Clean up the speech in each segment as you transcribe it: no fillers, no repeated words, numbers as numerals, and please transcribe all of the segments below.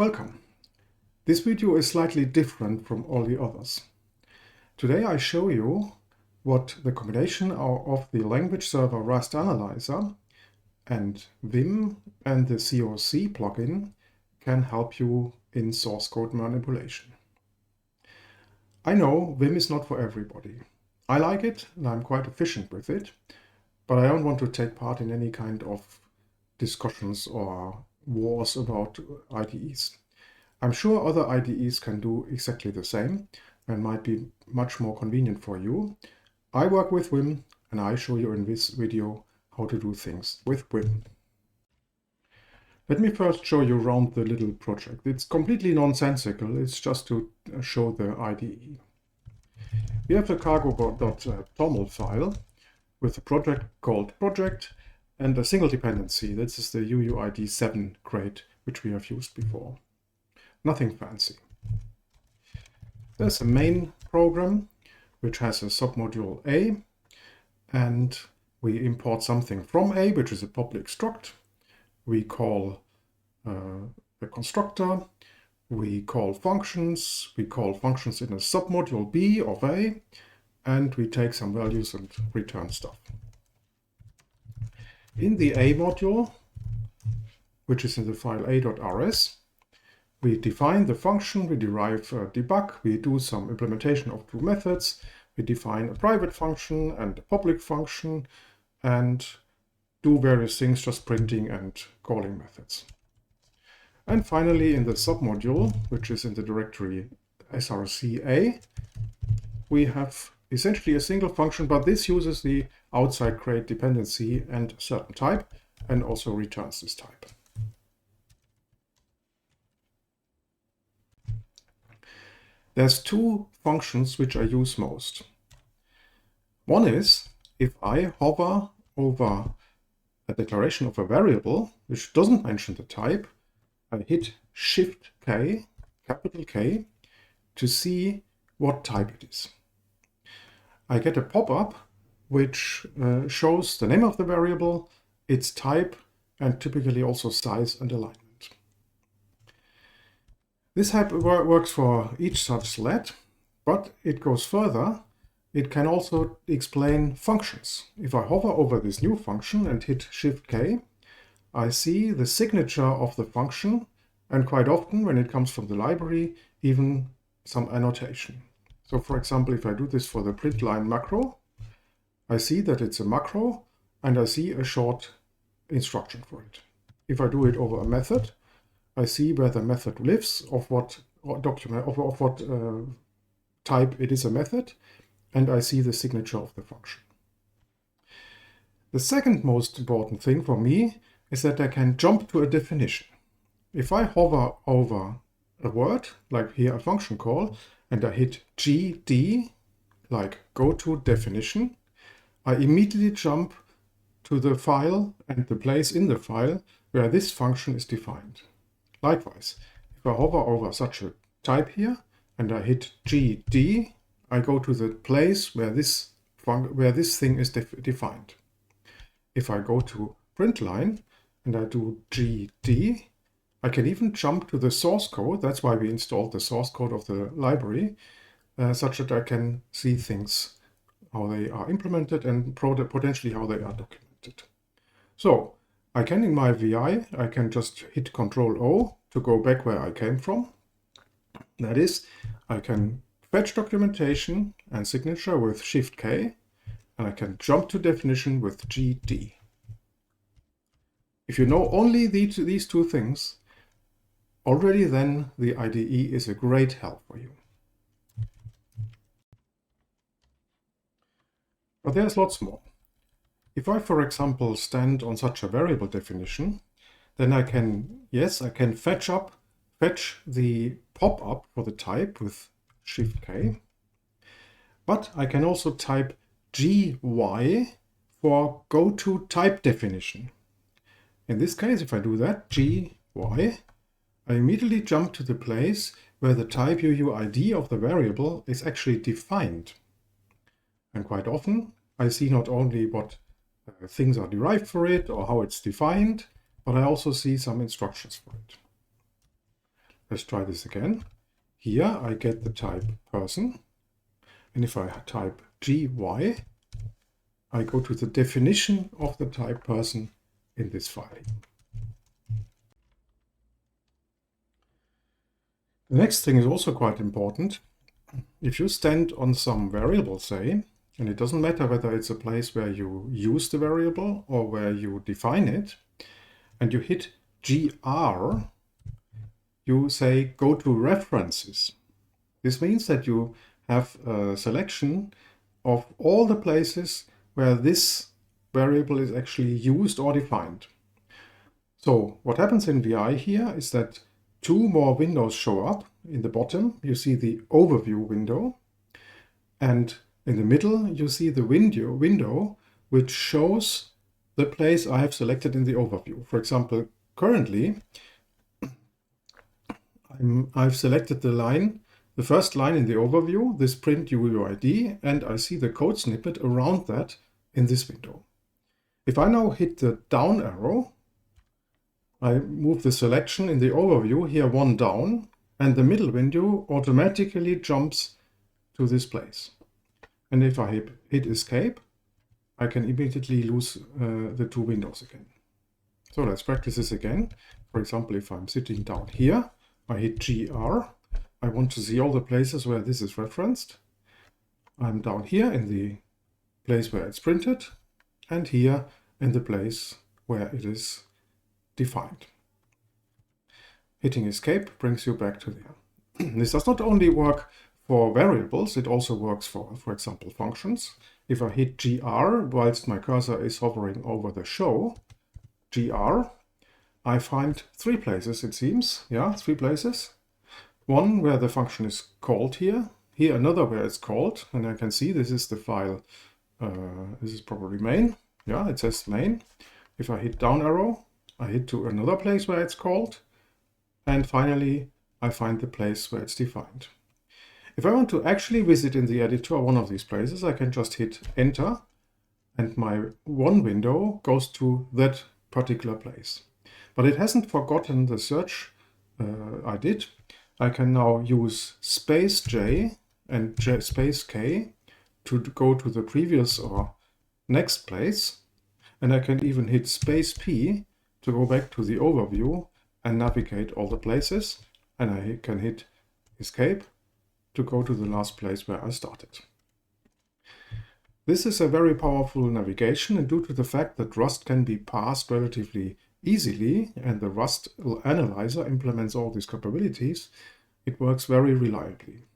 Welcome. This video is slightly different from all the others. Today I show you what the combination of the language server Rust Analyzer and Vim and the COC plugin can help you in source code manipulation. I know Vim is not for everybody. I like it and I'm quite efficient with it, but I don't want to take part in any kind of discussions or wars about IDEs. I'm sure other IDEs can do exactly the same and might be much more convenient for you. I work with Vim and I show you in this video how to do things with Vim. Let me first show you around the little project. It's completely nonsensical, it's just to show the IDE. We have the cargo.toml file with a project called project and a single dependency. This is the UUID 7 crate, which we have used before. Nothing fancy. There's a main program, which has a submodule A, and we import something from A, which is a public struct. We call the constructor, we call functions in a submodule B of A, and we take some values and return stuff. In the A module, which is in the file a.rs, we define the function, we derive debug, we do some implementation of two methods, we define a private function and a public function, and do various things, just printing and calling methods. And finally, in the submodule, which is in the directory src.a, we have essentially a single function, but this uses the outside crate dependency and a certain type, and also returns this type. There's two functions which I use most. One is if I hover over a declaration of a variable which doesn't mention the type, I hit Shift K, capital K, to see what type it is. I get a pop-up which shows the name of the variable, its type, and typically also size and alignment. This works for each such sled, but it goes further. It can also explain functions. If I hover over this new function and hit Shift K, I see the signature of the function, and quite often when it comes from the library, even some annotation. So for example, if I do this for the print line macro, I see that it's a macro and I see a short instruction for it. If I do it over a method, I see where the method lives, of what type it is a method, and I see the signature of the function. The second most important thing for me is that I can jump to a definition. If I hover over a word, like here a function call, and I hit GD, like go to definition, I immediately jump to the file and the place in the file where this function is defined. Likewise, if I hover over such a type here and I hit GD, I go to the place where this thing is defined. If I go to print line and I do GD, I can even jump to the source code. That's why we installed the source code of the library, such that I can see things, how they are implemented and potentially how they are documented. So I can, in my VI, I can just hit Ctrl-O to go back where I came from. That is, I can fetch documentation and signature with Shift-K, and I can jump to definition with GD. If you know only these two things, already then the IDE is a great help for you. But there's lots more. If I, for example, stand on such a variable definition, then I can fetch the pop-up for the type with Shift-K, but I can also type GY for go to type definition. In this case, if I do that, GY, I immediately jump to the place where the type UUID of the variable is actually defined. And quite often, I see not only what things are derived for it or how it's defined, but I also see some instructions for it. let's try this again. Here I get the type person, and if I type GY, I go to the definition of the type person in this file. The next thing is also quite important. If you stand on some variable, say, and it doesn't matter whether it's a place where you use the variable or where you define it, and you hit GR, you say go to references. This means that you have a selection of all the places where this variable is actually used or defined. So what happens in VI here is that two more windows show up. In the bottom you see the overview window, and in the middle you see the window which shows the place I have selected in the overview. For example, currently I've selected the first line in the overview, this print UUID, and I see the code snippet around that in this window. If I now hit the down arrow, I move the selection in the overview here one down, and the middle window automatically jumps to this place. And if I hit escape, I can immediately lose the two windows again. So let's practice this again. For example, if I'm sitting down here, I hit GR. I want to see all the places where this is referenced. I'm down here in the place where it's printed, and here in the place where it is defined. Hitting escape brings you back to there. This does not only work for variables, it also works for example, functions. If I hit GR whilst my cursor is hovering over the show, GR, I find three places, it seems. Yeah, three places. One where the function is called here. Here another where it's called, and I can see this is the file. This is probably main. Yeah, it says main. If I hit down arrow, I hit to another place where it's called. And finally, I find the place where it's defined. If I want to actually visit in the editor one of these places, I can just hit enter, and my one window goes to that particular place. But it hasn't forgotten the search I did. I can now use space J and space K to go to the previous or next place. And I can even hit space P to go back to the overview and navigate all the places. And I can hit escape to go to the last place where I started. This is a very powerful navigation, and due to the fact that Rust can be parsed relatively easily and the Rust analyzer implements all these capabilities, it works very reliably.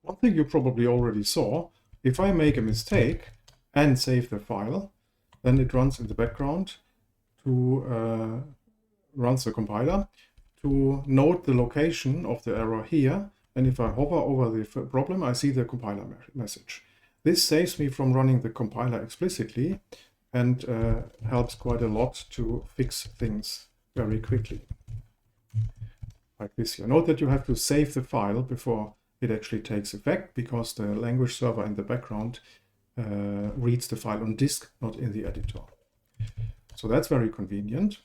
One thing you probably already saw, if I make a mistake and save the file, then it runs in the background to runs the compiler to note the location of the error here, and if I hover over the problem, I see the compiler message. This saves me from running the compiler explicitly and helps quite a lot to fix things very quickly. Like this here. Note that you have to save the file before it actually takes effect, because the language server in the background reads the file on disk, not in the editor. So that's very convenient.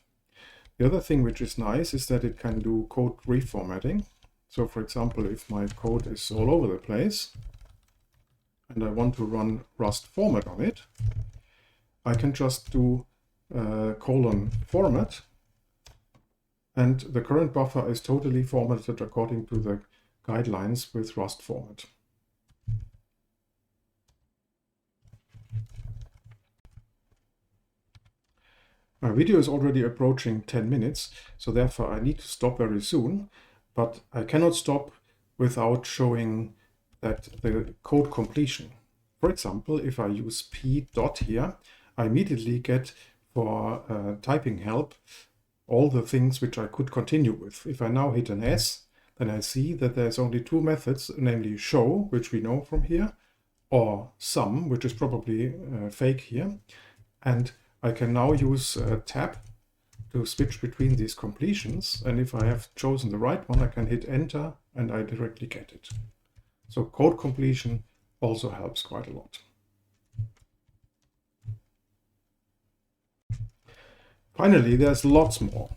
The other thing which is nice is that it can do code reformatting. So for example, if my code is all over the place and I want to run Rust format on it, I can just do :format, and the current buffer is totally formatted according to the guidelines with Rust format. My video is already approaching 10 minutes, so therefore I need to stop very soon, but I cannot stop without showing that the code completion. For example, if I use p dot here, I immediately get for typing help all the things which I could continue with. If I now hit an S, then I see that there's only two methods, namely show, which we know from here, or sum, which is probably fake here. And I can now use tab to switch between these completions. And if I have chosen the right one, I can hit enter and I directly get it. So code completion also helps quite a lot. Finally, there's lots more.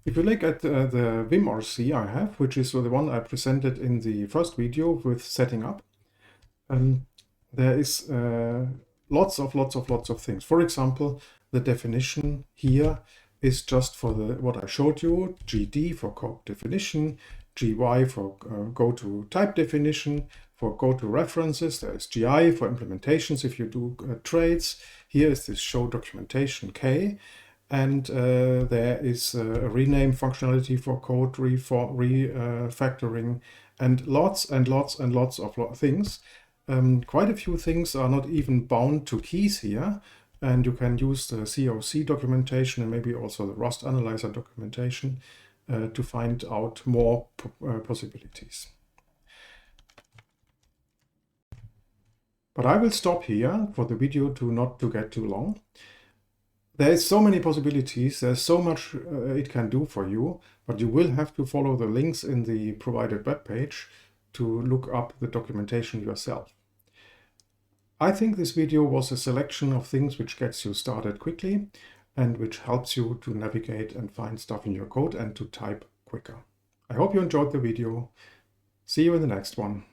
If you look at the vimRC I have, which is the one I presented in the first video with setting up, there is lots of things. For example, the definition here is just for what I showed you, GD for code definition, GY for go to type definition, for go to references, there is GI for implementations if you do trades. Here is this show documentation K. And there is a rename functionality for code refactoring, and lots of things. Quite a few things are not even bound to keys here, and you can use the COC documentation and maybe also the Rust Analyzer documentation to find out more possibilities. But I will stop here for the video not to get too long. There's so many possibilities, there's so much it can do for you, but you will have to follow the links in the provided web page to look up the documentation yourself. I think this video was a selection of things which gets you started quickly and which helps you to navigate and find stuff in your code and to type quicker. I hope you enjoyed the video. See you in the next one.